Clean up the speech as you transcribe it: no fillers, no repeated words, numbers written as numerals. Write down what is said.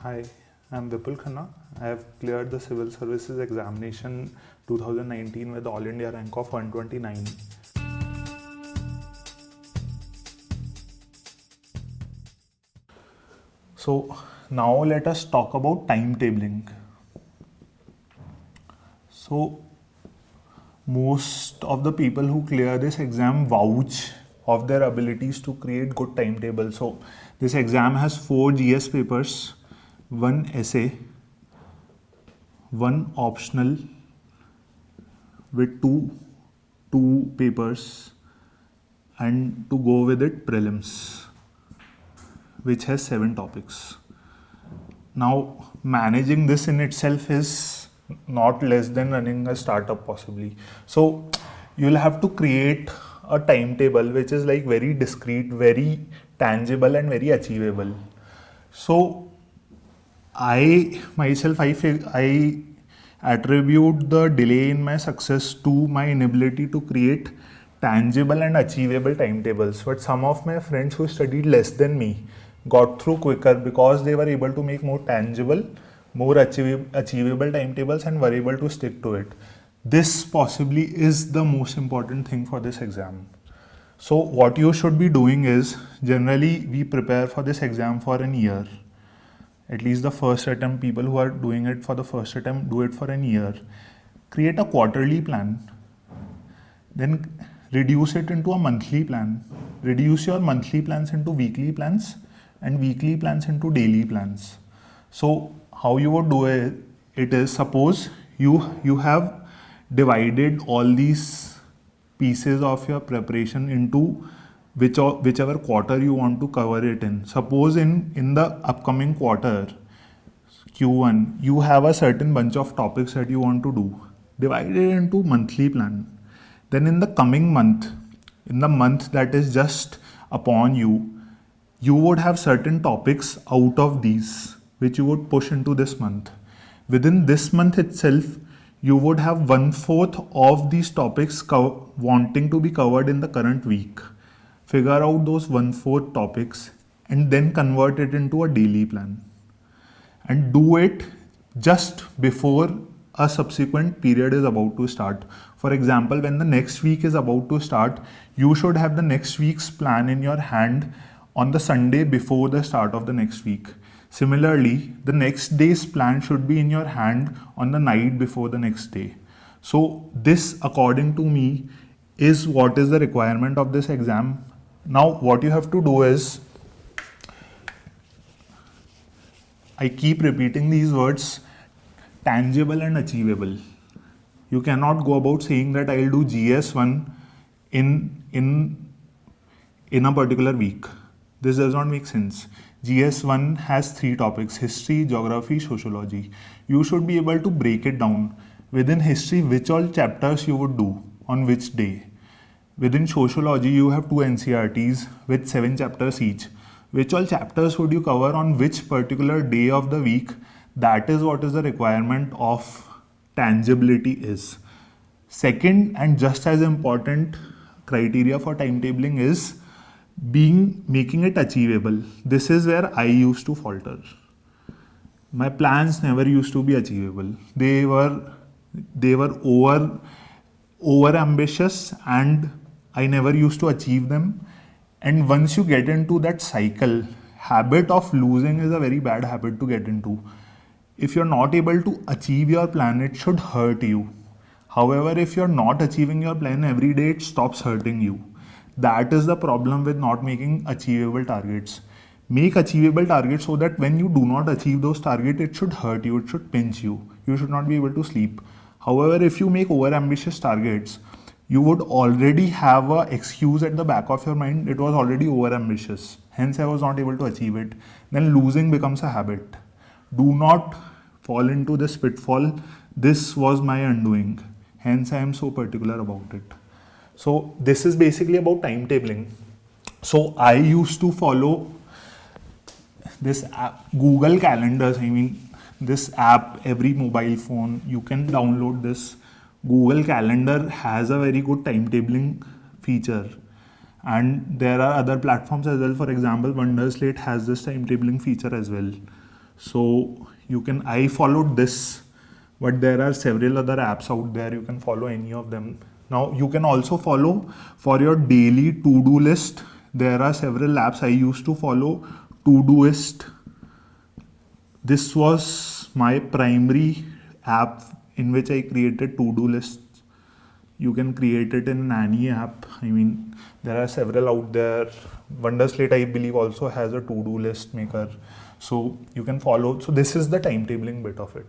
Hi, I'm Vipul Khanna. I have cleared the Civil Services Examination 2019 with All India rank of 129. So now let us talk about timetabling. So most of the people who clear this exam vouch of their abilities to create good timetables. So this exam has 4 GS papers, 1 essay, 1 optional with two papers, and to go with it prelims, which has 7 topics. Now managing this in itself is not less than running a startup possibly. So you'll have to create a timetable which is like very discrete, very tangible and very achievable. So I myself I attribute the delay in my success to my inability to create tangible and achievable timetables. But some of my friends who studied less than me got through quicker because they were able to make more tangible, more achievable timetables and were able to stick to it. This possibly is the most important thing for this exam. So what you should be doing is, generally we prepare for this exam for an year. At least the first attempt, people who are doing it for the first attempt do it for an year. Create a quarterly plan, then reduce it into a monthly plan. Reduce your monthly plans into weekly plans and weekly plans into daily plans. So how you would do it is, suppose you have divided all these pieces of your preparation into whichever quarter you want to cover it in. Suppose in the upcoming quarter Q1 you have a certain bunch of topics that you want to do. Divide it into monthly plan. Then in the coming month, in the month that is just upon you, you would have certain topics out of these which you would push into this month. Within this month itself, you would have 1/4 of these topics wanting to be covered in the current week. Figure out those 1/4 topics and then convert it into a daily plan. And do it just before a subsequent period is about to start. For example, when the next week is about to start, you should have the next week's plan in your hand on the Sunday before the start of the next week. Similarly, the next day's plan should be in your hand on the night before the next day. So this, according to me, is what is the requirement of this exam. Now what you have to do is, I keep repeating these words, tangible and achievable. You cannot go about saying that I'll do GS1 in a particular week. This does not make sense. GS1 has 3 topics: history, geography, sociology. You should be able to break it down. Within history, which all chapters you would do on which day. Within sociology, you have 2 NCERTs with 7 chapters each. Which all chapters would you cover on which particular day of the week? That is what is the requirement of tangibility is. Second, and just as important criteria for timetabling is making it achievable. This is where I used to falter. My plans never used to be achievable. They were over ambitious and I never used to achieve them. And once you get into that cycle, habit of losing is a very bad habit to get into. If you're not able to achieve your plan, it should hurt you. However, if you're not achieving your plan every day, it stops hurting you. That is the problem with not making achievable targets. Make achievable targets so that when you do not achieve those targets, it should hurt you, it should pinch you. You should not be able to sleep. However, if you make over-ambitious targets, you would already have an excuse at the back of your mind. It was already over-ambitious. Hence, I was not able to achieve it. Then losing becomes a habit. Do not fall into this pitfall. This was my undoing. Hence, I am so particular about it. So this is basically about timetabling. So I used to follow this app, Google Calendars. I mean, this app, every mobile phone, you can download this. Google Calendar has a very good timetabling feature. And there are other platforms as well. For example, Wonderslate has this timetabling feature as well. So I followed this, but there are several other apps out there. You can follow any of them. Now you can also follow for your daily to-do list. There are several apps I used to follow. Todoist. This was my primary app in which I created to-do lists. You can create it in any app. I mean, there are several out there. Wonderslate, I believe, also has a to-do list maker. So you can follow. So this is the timetabling bit of it.